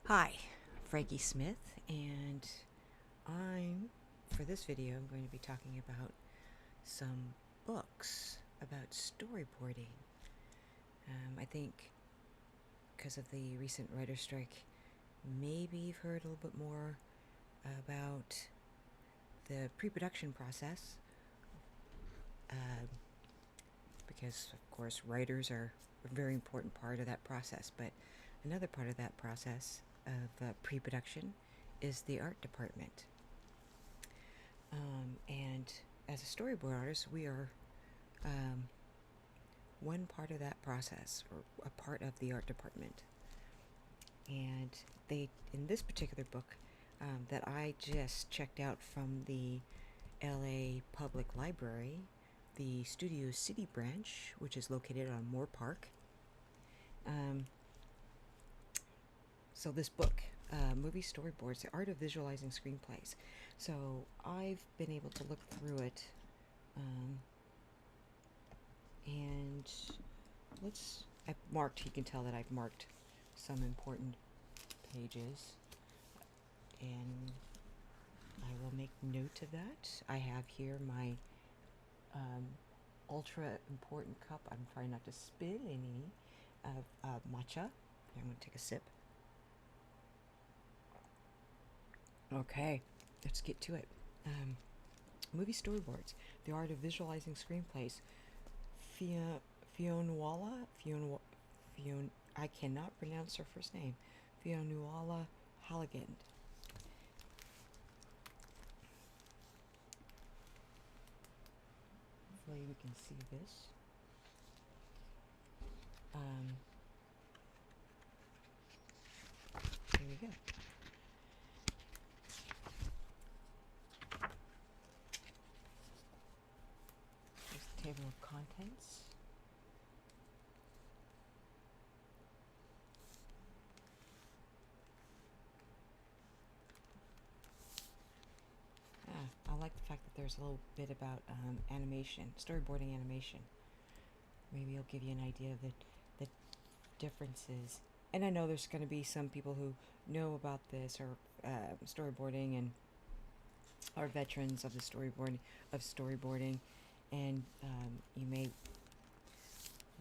Hi, Frankie Smith, and for this video, I'm going to be talking about some books about storyboarding. I think because of the recent writer's strike, maybe you've heard a little bit more about the pre-production process, because of course writers are a very important part of that process, but another part of that process of pre-production is the art department. And as a storyboard artist, we are one part of that process, or a part of the art department. And in this particular book that I just checked out from the LA Public Library, the Studio City branch, which is located on Moore Park. So this book, Movie Storyboards, The Art of Visualizing Screenplays. So I've been able to look through it, and I've marked, you can tell that I've marked some important pages, and I will make note of that. I have here my ultra important cup. I'm trying not to spill any of matcha. I'm going to take a sip. Okay, let's get to it. Movie Storyboards, The Art of Visualizing Screenplays. I cannot pronounce her first name. Fionnuala Halligan. Hopefully we can see this. Here we go. Here's the table of contents. I like the fact that there's a little bit about animation, storyboarding animation. Maybe it'll give you an idea of the differences. And I know there's going to be some people who know about this or storyboarding and are veterans of the storyboarding, and you may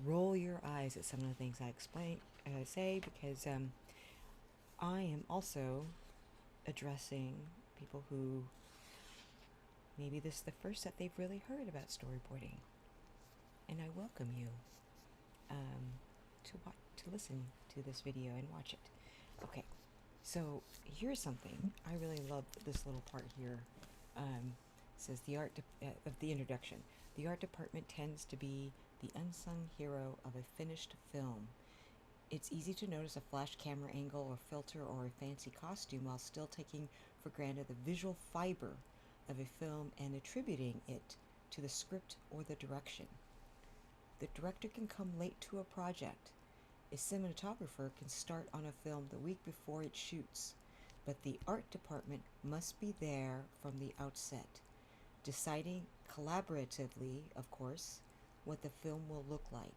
roll your eyes at some of the things I say, because I am also addressing people who maybe this is the first that they've really heard about storyboarding, and I welcome you to listen to this video and watch it. Okay, so here's something I really love. This little part here says of the introduction. The art department tends to be the unsung hero of a finished film. It's easy to notice a flash camera angle or filter or a fancy costume while still taking for granted the visual fiber of a film and attributing it to the script or the direction. The director can come late to a project. A cinematographer can start on a film the week before it shoots, but the art department must be there from the outset, deciding collaboratively, of course, what the film will look like.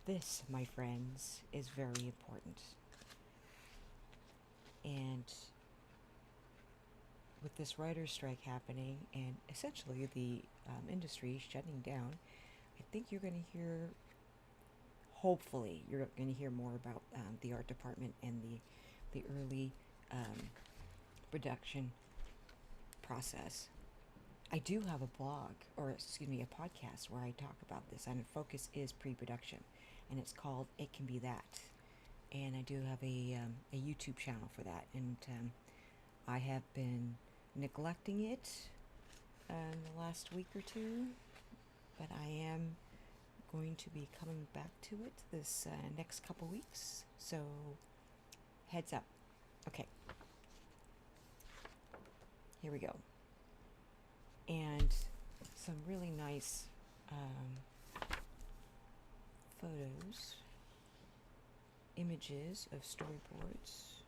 This, my friends, is very important. And with this writer's strike happening and essentially the industry shutting down, I think you're going to hear, hopefully, you're going to hear more about the art department and the early production process. I do have a blog, or excuse me, a podcast where I talk about this, and the focus is pre-production, and it's called It Can Be That. And I do have a YouTube channel for that, and I have been neglecting it in the last week or two, but I am going to be coming back to it this next couple weeks, so heads up. Okay, here we go. And some really nice photos, images of storyboards.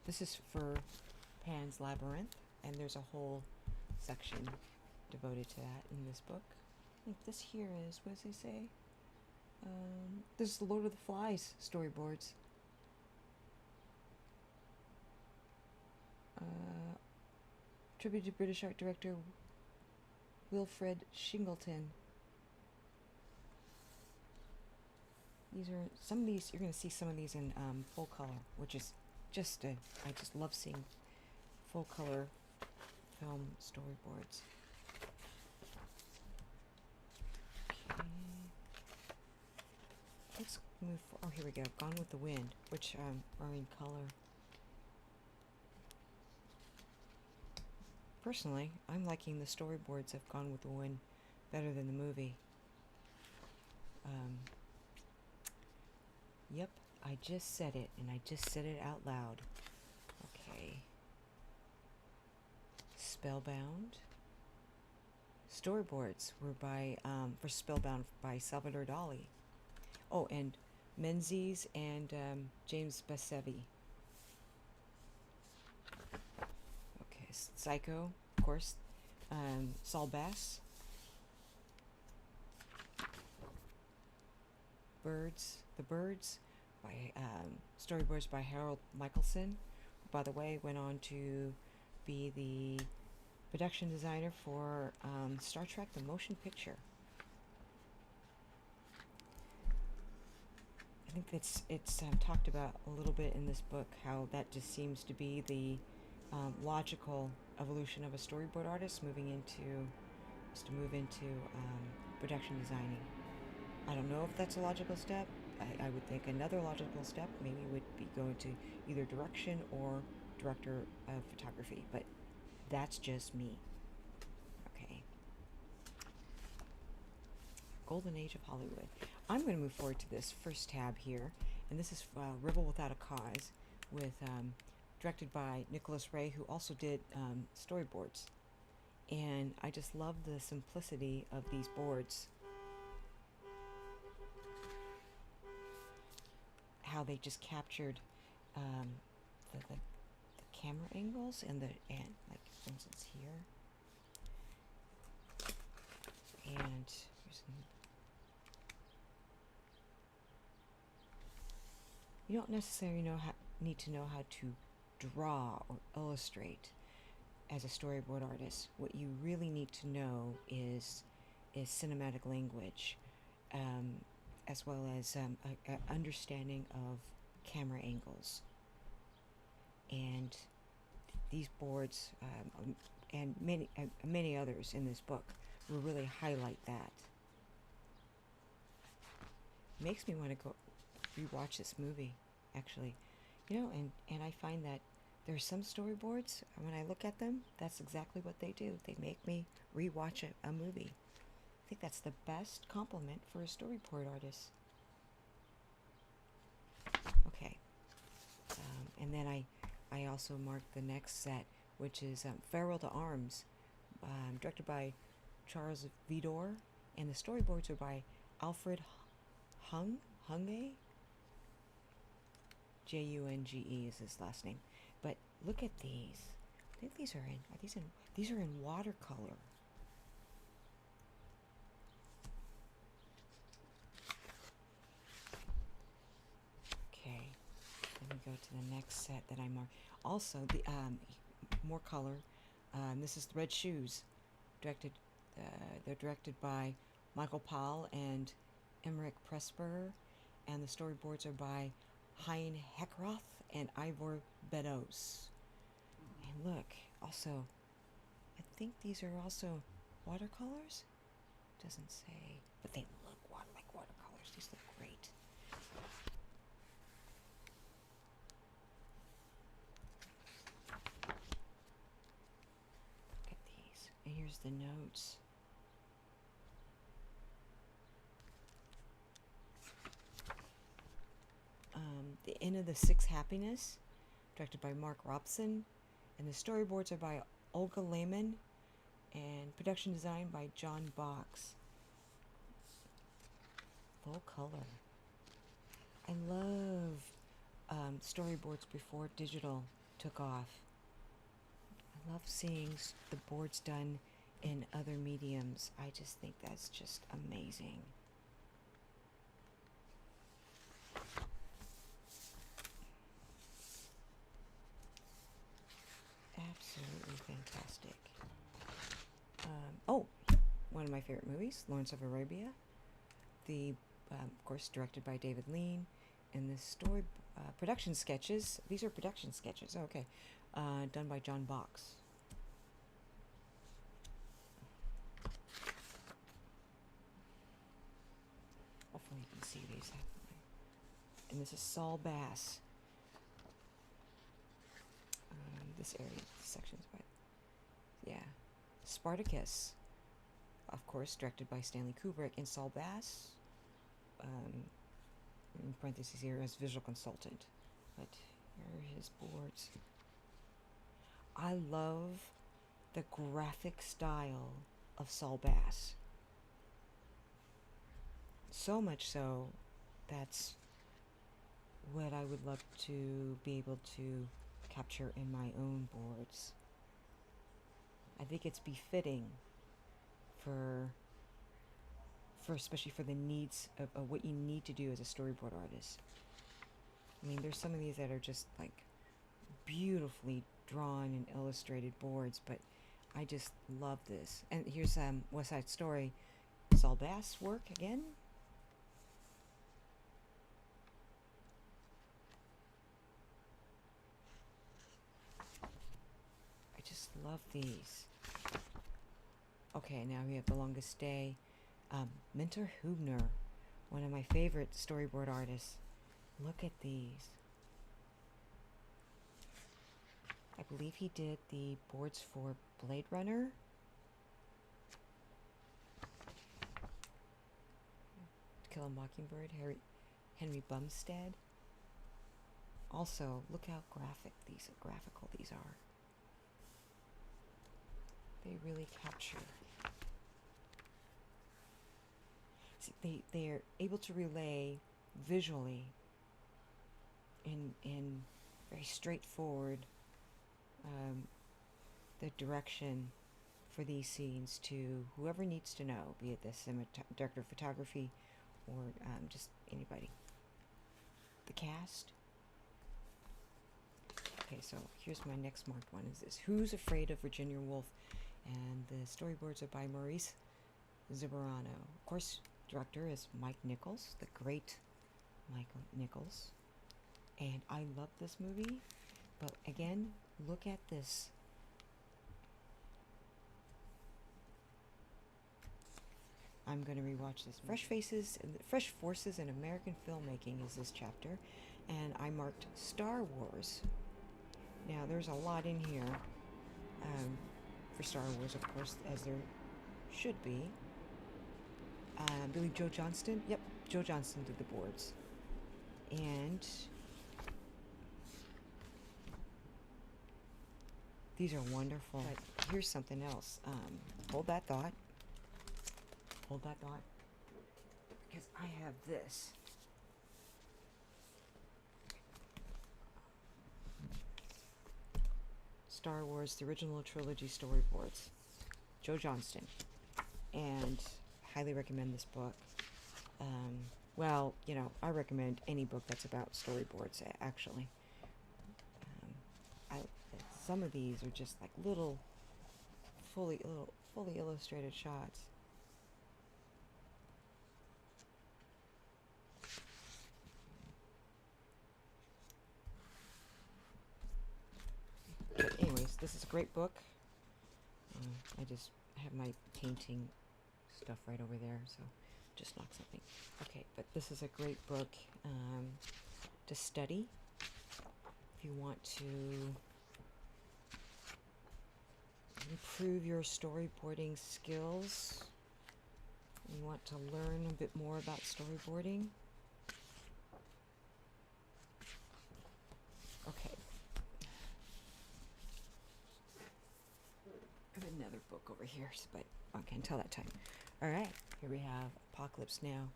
This is for Pan's Labyrinth, and there's a whole section devoted to that in this book. I think this here is, what does it say? This is the Lord of the Flies storyboards. Tribute to British art director Wilfred Shingleton. These are some of these. You're going to see some of these in full color, which is just I just love seeing full color film storyboards. Okay. Let's move. Oh, here we go. Gone with the Wind, which are in color. Personally, I'm liking the storyboards of Gone with the Wind better than the movie. Yep, I just said it, and I just said it out loud. Okay. Spellbound. Storyboards were by, for Spellbound by Salvador Dali. Oh, and Menzies and James Basevi. Okay, Psycho, of course. Saul Bass. The Birds by storyboards by Harold Michelson, who, by the way, went on to be the production designer for Star Trek: The Motion Picture. I think it's talked about a little bit in this book, how that just seems to be the logical evolution of a storyboard artist to move into production designing. I don't know if that's a logical step. I would think another logical step maybe would be going to either direction or director of photography, but that's just me. Okay. Golden Age of Hollywood. I'm going to move forward to this first tab here, and this is Rebel Without a Cause, with directed by Nicholas Ray, who also did storyboards. And I just love the simplicity of these boards. How they just captured the camera angles and like for instance here, and you don't necessarily need to know how to draw or illustrate as a storyboard artist. What you really need to know is cinematic language, as well as an understanding of camera angles. And these boards, and many others in this book, will really highlight that. Makes me want to go rewatch this movie, actually. You know, and I find that there's some storyboards, when I look at them, that's exactly what they do. They make me rewatch a movie. I think that's the best compliment for a storyboard artist. Okay. And then I also marked the next set, which is Farewell to Arms, directed by Charles Vidor, and the storyboards are by Alfred Junge. Junge is his last name. But look at these. I think these are in watercolor. Okay, let me go to the next set that I marked. Also, the more color. This is Red Shoes, directed. They're directed by Michael Powell and Emmerich Pressburger, and the storyboards are by Hein Heckroth and Ivor Beddoes. And look, also, I think these are also watercolors. Doesn't say, but they look like watercolors. These look great. Look at these. And here's the notes. The Inn of the Sixth Happiness, directed by Mark Robson, and the storyboards are by Olga Lehman, and production design by John Box. Full color. I love storyboards before digital took off. I love seeing the boards done in other mediums. I just think that's just amazing. one of my favorite movies, Lawrence of Arabia. The, of course, directed by David Lean. And the story production sketches. These are production sketches. Oh, okay, done by John Box. Hopefully you can see these. And this is Saul Bass. This area, this section's by, yeah, Spartacus, of course, directed by Stanley Kubrick, and Saul Bass, in parentheses here, as visual consultant. But here are his boards. I love the graphic style of Saul Bass. So much so, that's what I would love to be able to capture in my own boards. I think it's befitting for especially for the needs of what you need to do as a storyboard artist. I mean, there's some of these that are just like beautifully drawn and illustrated boards, but I just love this. And here's West Side Story, Saul Bass work again. I just love these. Okay, now we have The Longest Day. Minter Hubner, one of my favorite storyboard artists. Look at these. I believe he did the boards for Blade Runner. To Kill a Mockingbird, Henry Bumstead. Also, look how graphical these are. They really capture. See, they're able to relay visually in very straightforward the direction for these scenes to whoever needs to know, be it the director of photography or just anybody. The cast. Okay, so here's my next marked one. Is this Who's Afraid of Virginia Woolf? And the storyboards are by Maurice Zibarano. Of course, director is Mike Nichols, the great Mike Nichols. And I love this movie, but again, look at this. I'm going to rewatch this. Fresh Forces in American Filmmaking is this chapter, and I marked Star Wars. Now, there's a lot in here for Star Wars, of course, as there should be. I believe Joe Johnston. Yep, Joe Johnston did the boards. And these are wonderful. But here's something else. Hold that thought. Hold that thought. Because I have this. Star Wars, the original trilogy storyboards. Joe Johnston. And highly recommend this book. Well, you know, I recommend any book that's about storyboards, actually. Some of these are just like little fully illustrated shots. But anyways, this is a great book. I just have my painting stuff right over there, so just knock something. Okay, but this is a great book to study if you want to improve your storyboarding skills. You want to learn a bit more about storyboarding. Okay. I have another book over here, but okay, until that time. All right, here we have Apocalypse Now.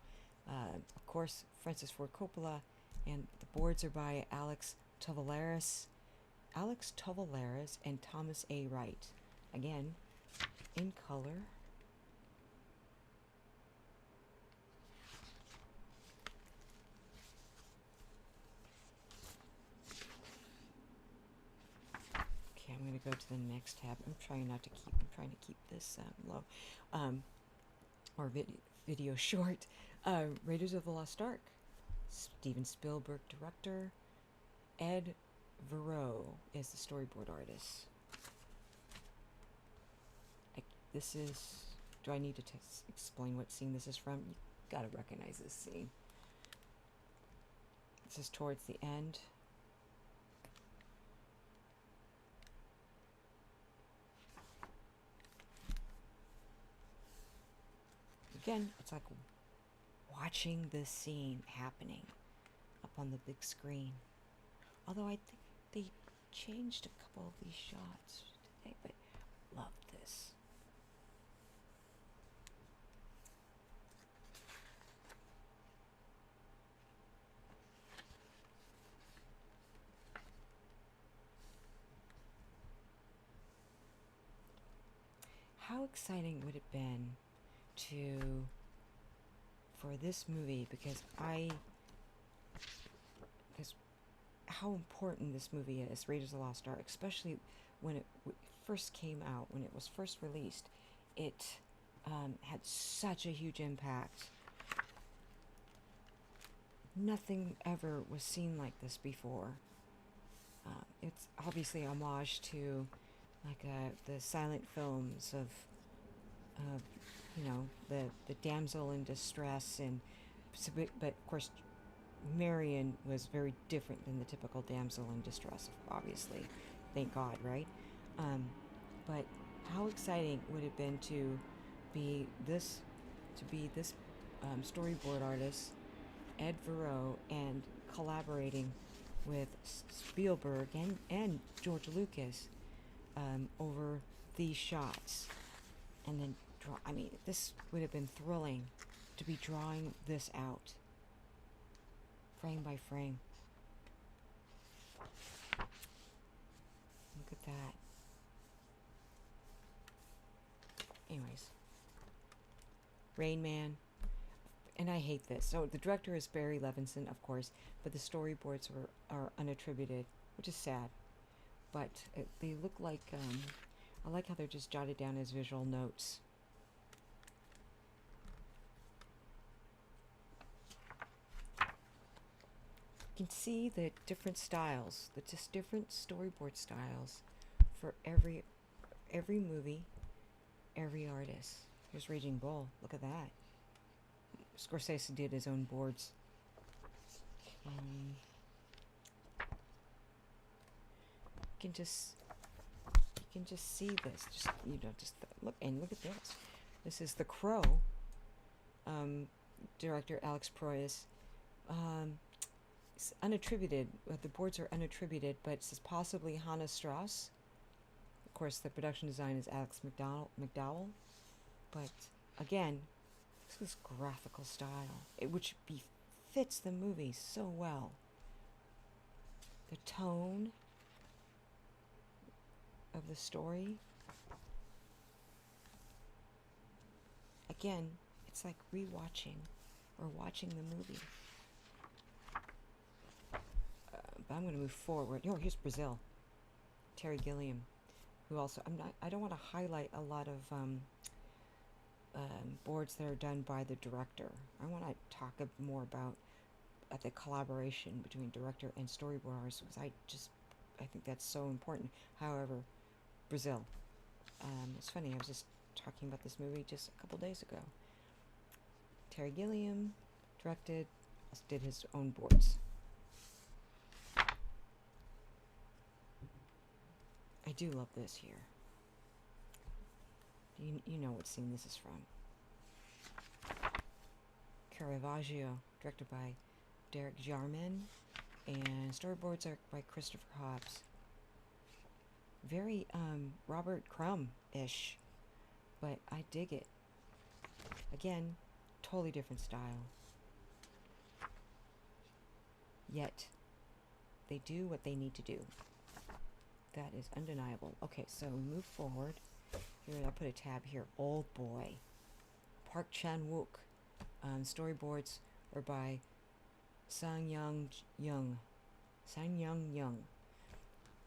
Of course, Francis Ford Coppola, and the boards are by Alex Tovallaris and Thomas A. Wright. Again, in color. Okay, I'm going to go to the next tab. I'm trying to keep this low. or video short, Raiders of the Lost Ark. Steven Spielberg director. Ed Verreau is the storyboard artist. This is... Do I need to explain what scene this is from? You gotta recognize this scene. This is towards the end. Again, it's like watching this scene happening up on the big screen. Although I think they changed a couple of these shots today, but love this. How exciting would it have been for this movie, because how important this movie is, Raiders of the Lost Ark, especially when it first came out, when it was first released. It had such a huge impact. Nothing ever was seen like this before. It's obviously a homage to the silent films of you know, the damsel in distress, and but of course Marion was very different than the typical damsel in distress, obviously, thank God, right? But how exciting would it have been to be this storyboard artist, Ed Verreau, and collaborating with Spielberg and George Lucas over these shots, and then draw. I mean, this would have been thrilling to be drawing this out frame by frame. Look at that. Anyways, Rain Man. And I hate this. So the director is Barry Levinson, of course, but the storyboards are unattributed, which is sad. But they look like, I like how they're just jotted down as visual notes. You can see the different styles, the just different storyboard styles for every movie, every artist. Here's Raging Bull. Look at that. Scorsese did his own boards. You can just see this. Just look at this. This is The Crow. Director Alex Proyas. It's unattributed. The boards are unattributed, but it says possibly Hannah Strauss. Of course, the production design is Alex McDowell. But again, this graphical style, which befits the movie so well. The tone of the story. Again, it's like rewatching or watching the movie. But I'm going to move forward. Oh, here's Brazil. Terry Gilliam, who also I don't want to highlight a lot of boards that are done by the director. I want to talk more about the collaboration between director and storyboard artists, because I think that's so important. However, Brazil. It's funny, I was just talking about this movie just a couple days ago. Terry Gilliam directed, did his own boards. I do love this here. You know what scene this is from. Caravaggio, directed by Derek Jarman, and storyboards are by Christopher Hobbs. Very Robert Crumb-ish, but I dig it. Again, totally different style. Yet, they do what they need to do. That is undeniable. Okay, so we move forward. Here, I'll put a tab here. Old Boy. Park Chan-wook. Storyboards are by Sang-Young Young.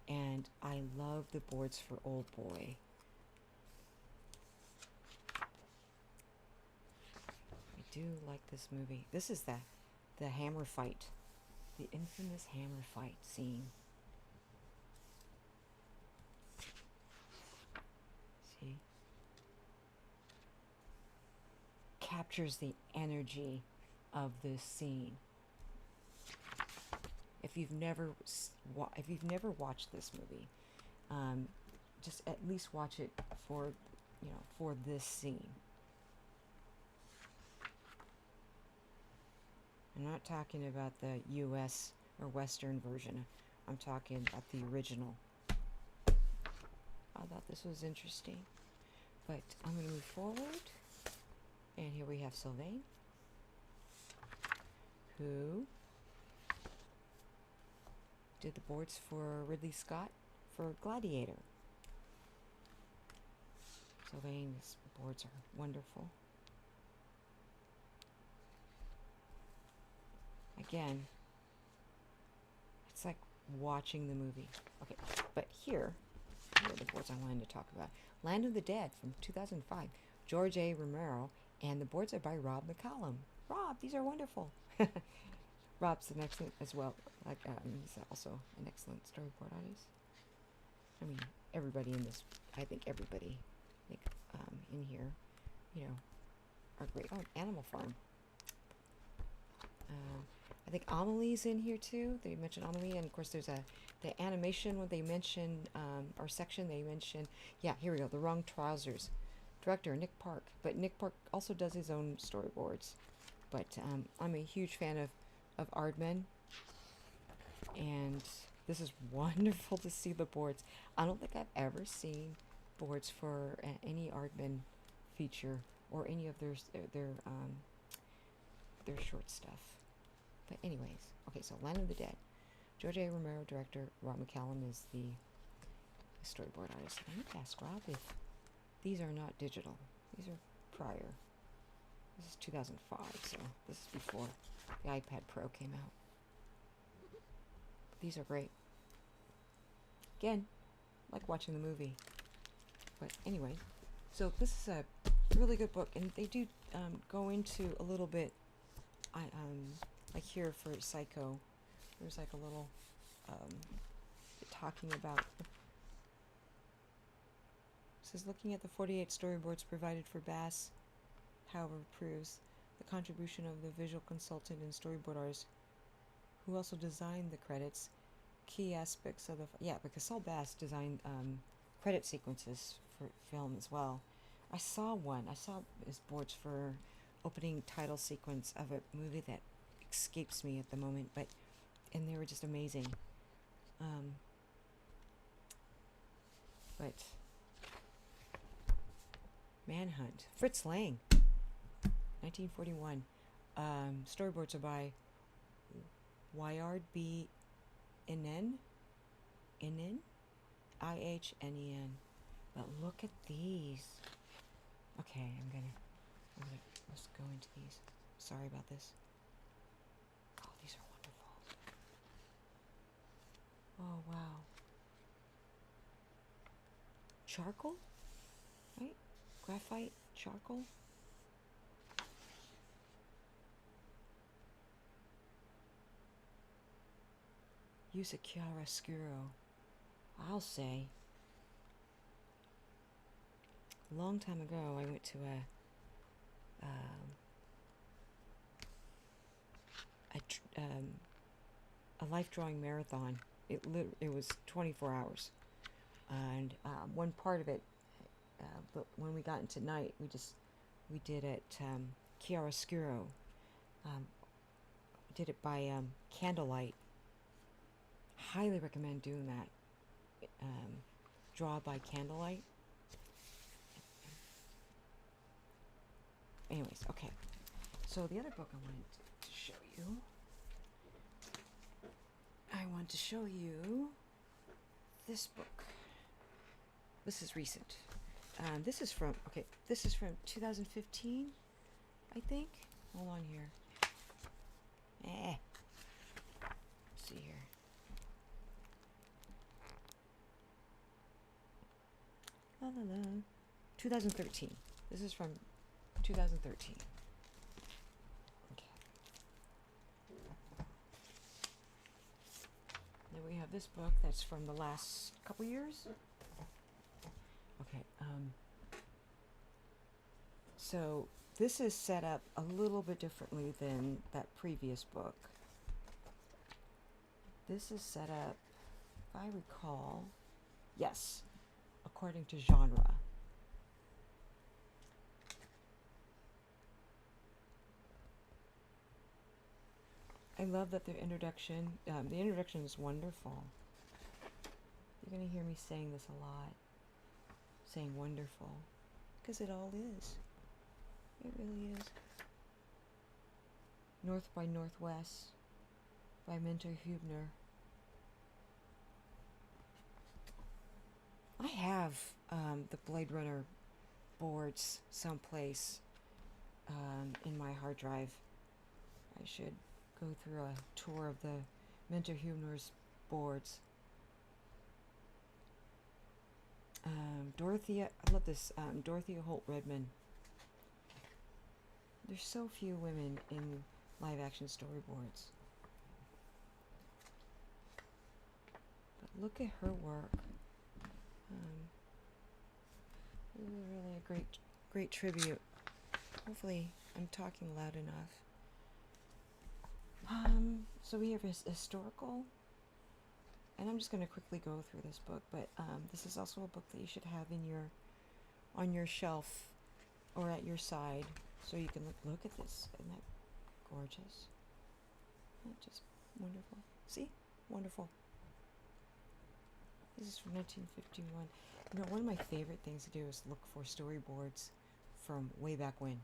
And I love the boards for Old Boy. do like this movie. This is the hammer fight. The infamous hammer fight scene. See? Captures the energy of this scene. If you've never watched this movie, just at least watch it for, for this scene. I'm not talking about the U.S. or Western version. I'm talking about the original. I thought this was interesting. But I'm going to move forward. And here we have Sylvain, who did the boards for Ridley Scott for Gladiator. Sylvain's boards are wonderful. Again, it's like watching the movie. Okay, but here are the boards I wanted to talk about. Land of the Dead from 2005, George A. Romero, and the boards are by Rob McCallum. Rob, these are wonderful. Rob's an excellent as well. He's also an excellent storyboard artist. I mean, everybody in this, I think everybody in here, are great. Oh, Animal Farm. I think Amelie's in here too. They mentioned Amelie, and of course there's the animation when they mention or section they mention. Yeah, here we go. The Wrong Trousers. Director Nick Park, but Nick Park also does his own storyboards. But I'm a huge fan of Aardman, and this is wonderful to see the boards. I don't think I've ever seen boards for any Aardman feature or any of their short stuff. But anyways, okay, so Land of the Dead. George A. Romero, director. Rob McCallum is the storyboard artist. I need to ask Rob if these are not digital. These are prior. This is 2005, so this is before the iPad Pro came out. But these are great. Again, like watching the movie. But anyway, so this is a really good book, and they do go into a little bit. Like here for Psycho, there's like a little talking about. It says looking at the 48 storyboards provided for Bass, however, proves the contribution of the visual consultant and storyboard artist, who also designed the credits. Key aspects of because Saul Bass designed credit sequences for film as well. I saw his boards for opening title sequence of a movie that escapes me at the moment, and they were just amazing. But Manhunt, Fritz Lang, 1941. Storyboards are by Wyard B. Ihnen, I-H-N-E-N. But look at these. Okay, I'm gonna let's go into these. Sorry about this. Oh, these are wonderful. Oh, wow. Charcoal? Right? Graphite? Charcoal? Use a chiaroscuro. I'll say. A long time ago, I went to a life drawing marathon. It was 24 hours, and one part of it, but when we got into night, we did it chiaroscuro. Did it by candlelight. Highly recommend doing that. Draw by candlelight. Anyways, okay. So the other book I wanted to show you. I want to show you this book. This is recent. This is from 2015, I think. Hold on here. Let's see here. La la la. 2013. This is from 2013. we have this book that's from the last couple years. Okay, so this is set up a little bit differently than that previous book. This is set up, if I recall, yes, according to genre. I love that the introduction is wonderful. You're going to hear me saying this a lot, saying wonderful, because it all is. It really is. North by Northwest by Mentor Hubner. I have the Blade Runner boards someplace in my hard drive. I should go through a tour of the Mentor Hubner's boards. Dorothea, I love this, Dorothea Holt Redman. There's so few women in live action storyboards. But look at her work. This is really a great tribute. Hopefully I'm talking loud enough. So we have historical, and I'm just going to quickly go through this book, but this is also a book that you should have on your shelf or at your side, so you can look at this. Isn't that gorgeous? Isn't that just wonderful? See? Wonderful. This is from 1951. You know, one of my favorite things to do is look for storyboards from way back when.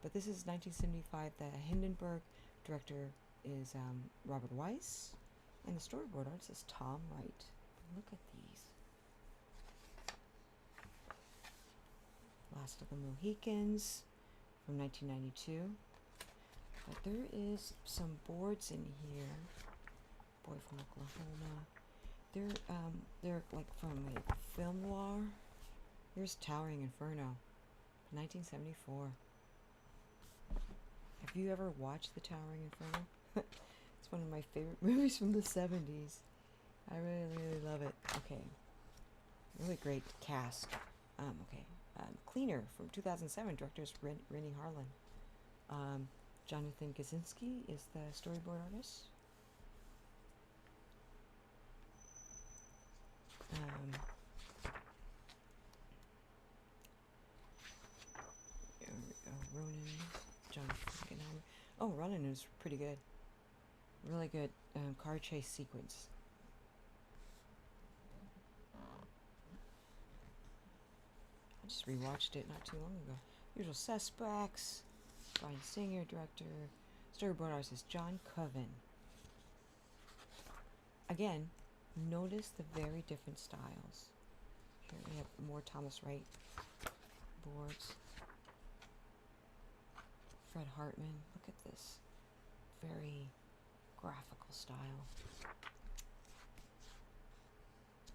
But this is 1975. The Hindenburg director is Robert Weiss, and the storyboard artist is Tom Wright. Look at these. Last of the Mohicans from 1992. But there is some boards in here. Boy from Oklahoma. They're like from a film noir. Here's Towering Inferno, 1974. Have you ever watched The Towering Inferno? It's one of my favorite movies from the 70s. I really love it. Okay. Really great cast. Okay. Cleaner from 2007. Director is Rennie Harlan. Jonathan Kaczynski is the storyboard artist. Ronan, John Frankenheimer. Oh, Ronan is pretty good. Really good car chase sequence. I just rewatched it not too long ago. Usual Suspects. Brian Singer, director. Storyboard artist is John Coven. Again, notice the very different styles. Here we have more Thomas Wright boards. Fred Hartman. Look at this. Very graphical style.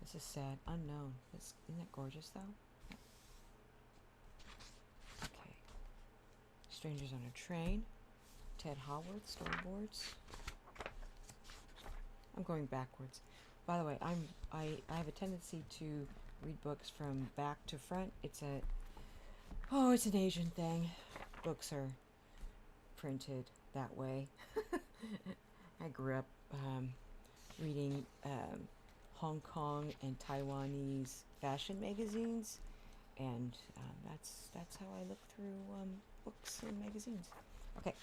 This is sad. Unknown. Isn't that gorgeous, though? Okay. Strangers on a Train. Ted Haworth, storyboards. I'm going backwards. By the way, I have a tendency to read books from back to front. It's an Asian thing. Books are printed that way. I grew up reading Hong Kong and Taiwanese fashion magazines, and that's how I look through books and magazines. Okay,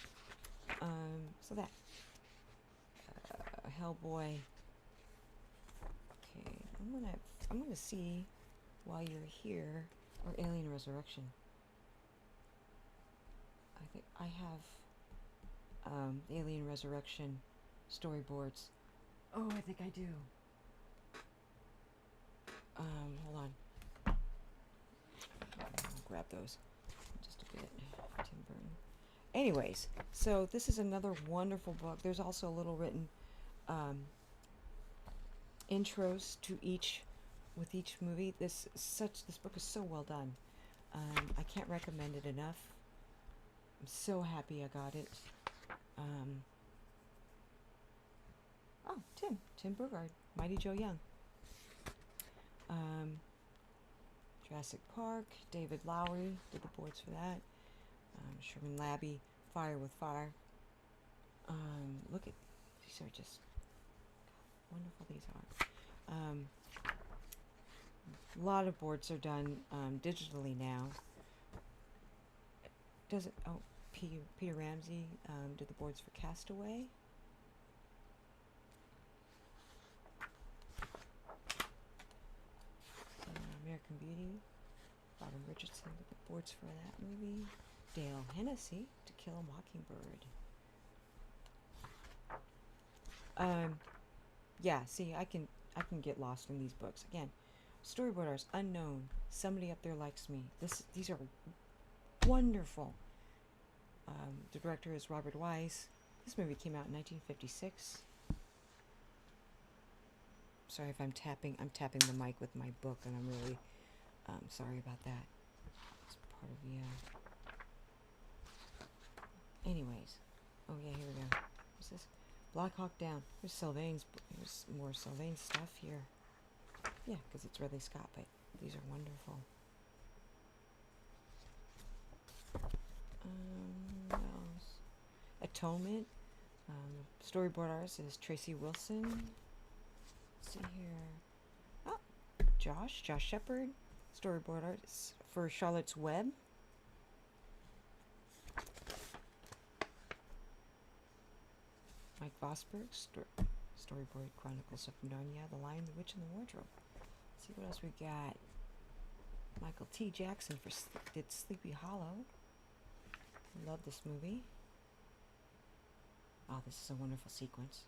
so that Hellboy. Okay, I'm gonna see while you're here, or Alien Resurrection. I think I have Alien Resurrection storyboards. Oh, I think I do. Hold on. I'll grab those in just a bit. Tim Burton. Anyways, so this is another wonderful book. There's also a little written intros to each movie. This book is so well done. I can't recommend it enough. I'm so happy I got it. Oh, Tim Burgard, Mighty Joe Young. Jurassic Park, David Lowery did the boards for that. Sherman Labby, Fire with Fire. Look at, these are just wonderful, these are. A lot of boards are done digitally now. Does it, oh, Peter Ramsey did the boards for Castaway. American Beauty, Robin Richardson did the boards for that movie. Dale Hennessy, To Kill a Mockingbird. Yeah, see, I can get lost in these books. Again, Storyboard Artist, unknown. Somebody up there likes me. These are wonderful. The director is Robert Wise. This movie came out in 1956. Sorry if I'm tapping the mic with my book, and I'm really sorry about that. It's part of the. Anyways, oh yeah, here we go. What's this? Black Hawk Down. There's Sylvain's. There's more Sylvain stuff here. Yeah, because it's Ridley Scott, but these are wonderful. What else? Atonement. Storyboard artist is Tracy Wilson. Let's see here. Oh, Josh Shepard. Storyboard artist for Charlotte's Web. Mike Vosberg, Storyboard Chronicles of Narnia, The Lion, the Witch, and the Wardrobe. Let's see what else we got. Michael T. Jackson did Sleepy Hollow. Love this movie. Oh, this is a wonderful sequence.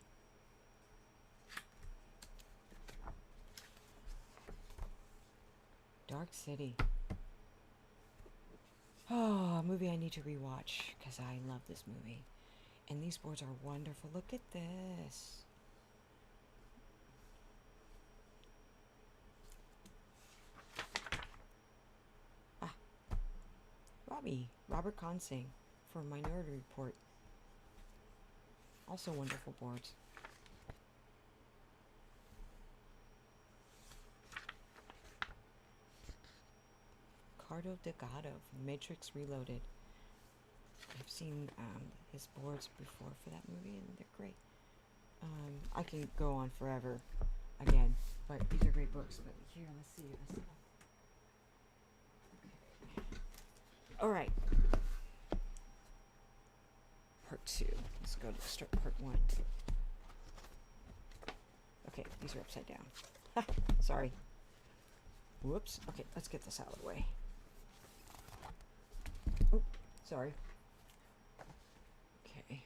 Dark City. Oh, a movie I need to rewatch because I love this movie. And these boards are wonderful. Look at this. Robert Consing for Minority Report. Also wonderful boards. Ricardo Delgado from Matrix Reloaded. I've seen his boards before for that movie, and they're great. I can go on forever again, but these are great books. But here, let's see. Okay. All right. Part 2. Let's go to start part 1. Okay, these are upside down. Sorry. Whoops. Okay, let's get this out of the way. Oh, sorry. Okay.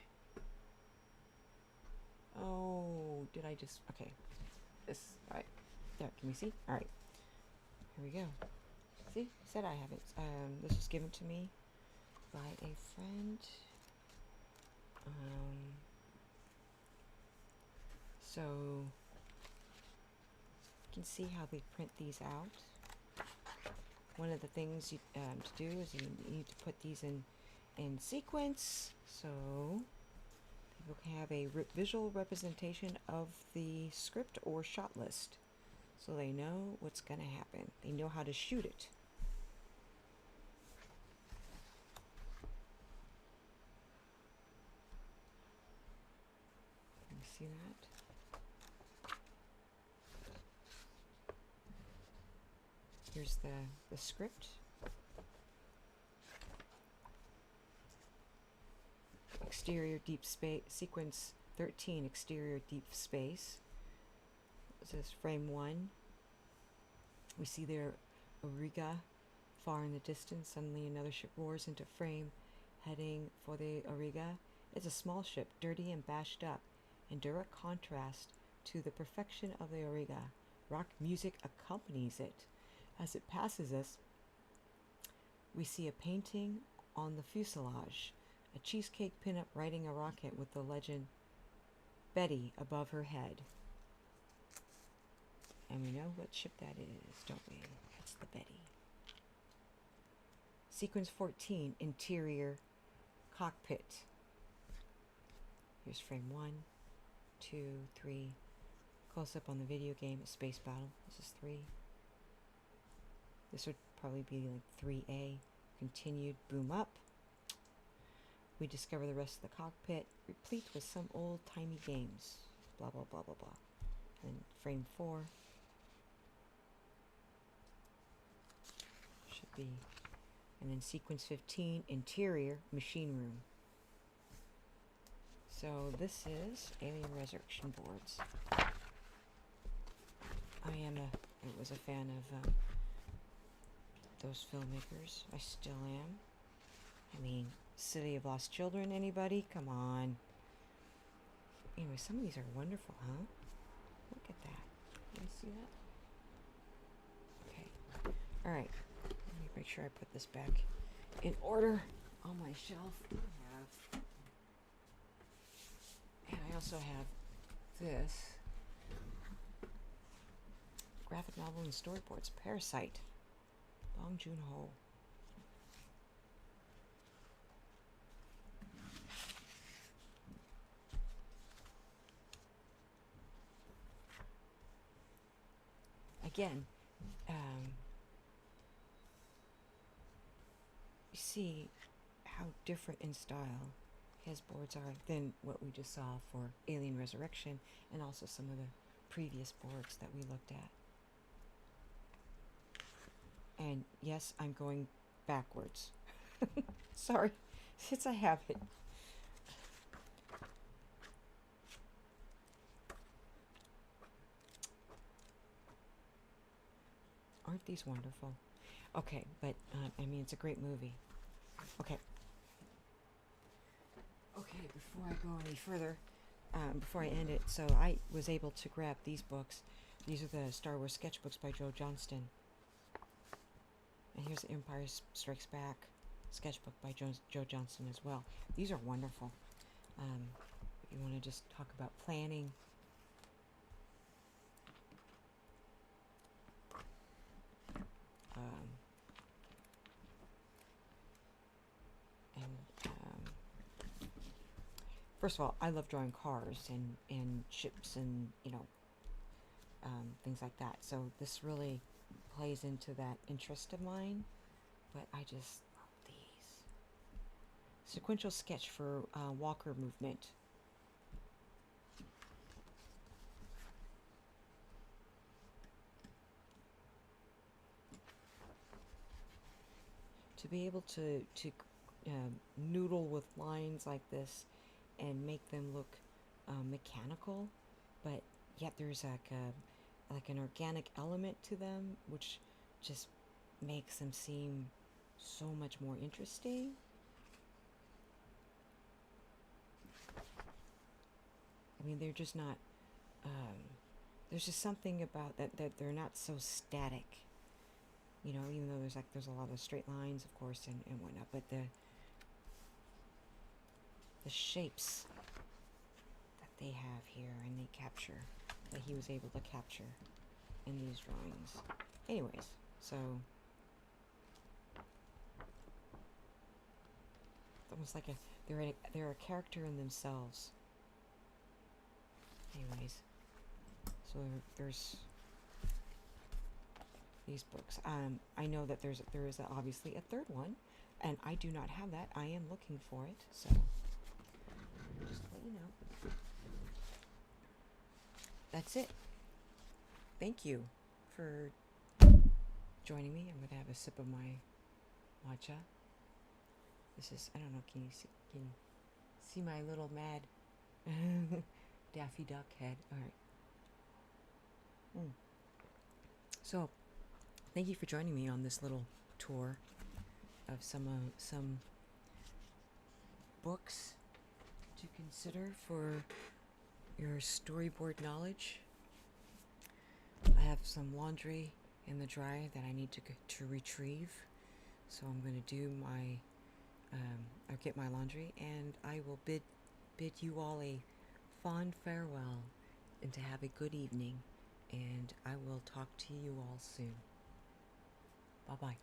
Oh, did I just... Okay. This... Alright. There, can we see? Alright. Here we go. See? Said I have it. This was given to me by a friend. So... You can see how they print these out. One of the things to do is you need to put these in sequence, so people can have a visual representation of the script or shot list, so they know what's going to happen. They know how to shoot it. Can you see that? Here's the script. Exterior deep space, sequence 13, exterior deep space. This is frame 1. We see their Auriga far in the distance. Suddenly another ship roars into frame, heading for the Auriga. It's a small ship, dirty and bashed up, in direct contrast to the perfection of the Auriga. Rock music accompanies it. As it passes us, we see a painting on the fuselage, a cheesecake pinup riding a rocket with the legend Betty above her head. And we know what ship that is, don't we? That's the Betty. Sequence 14, interior cockpit. Here's frame 1. 2, 3. Close up on the video game, Space Battle. This is 3. This would probably be like 3A. Continued, boom up. We discover the rest of the cockpit, replete with some old-timey games. Blah, blah, blah, blah, blah. And frame 4. Should be. And then sequence 15, interior, machine room. So this is Alien Resurrection Boards. I was a fan of those filmmakers. I still am. I mean, City of Lost Children, anybody? Come on. Anyway, some of these are wonderful, huh? Look at that. Can you see that? Okay. All right. Let me make sure I put this back in order on my shelf. And I also have this graphic novel and storyboards, Parasite, Bong Joon-ho. Again, you see how different in style his boards are than what we just saw for Alien Resurrection, and also some of the previous boards that we looked at. And yes, I'm going backwards. Sorry, it's a habit. Aren't these wonderful? Okay, but I mean, it's a great movie. Okay. Okay, before I go any further, before I end it, so I was able to grab these books. These are the Star Wars sketchbooks by Johnston. And here's the Empire Strikes Back sketchbook by Joe Johnston as well. These are wonderful. If you want to just talk about planning. First of all, I love drawing cars and ships and, you know, things like that. So this really plays into that interest of mine. But I just love these. Sequential sketch for walker movement. To be able to noodle with lines like this and make them look mechanical, but yet there's like an organic element to them, which just makes them seem so much more interesting. I mean, they're just not. There's just something about that they're not so static. You know, even though there's a lot of straight lines, of course, and whatnot, but the shapes that they have here and they capture, that he was able to capture in these drawings. Anyways, so it's almost like they're a character in themselves. Anyways, so there's these books. I know that there is obviously a third one, and I do not have that. I am looking for it, so just to let you know. That's it. Thank you for joining me. I'm going to have a sip of my matcha. This is, I don't know, can you see my little mad Daffy Duck head? All right. So, thank you for joining me on this little tour of some books to consider for your storyboard knowledge. I have some laundry in the dryer that I need to retrieve, so I'm going to do I'll get my laundry, and I will bid you all a fond farewell and to have a good evening, and I will talk to you all soon. Bye-bye.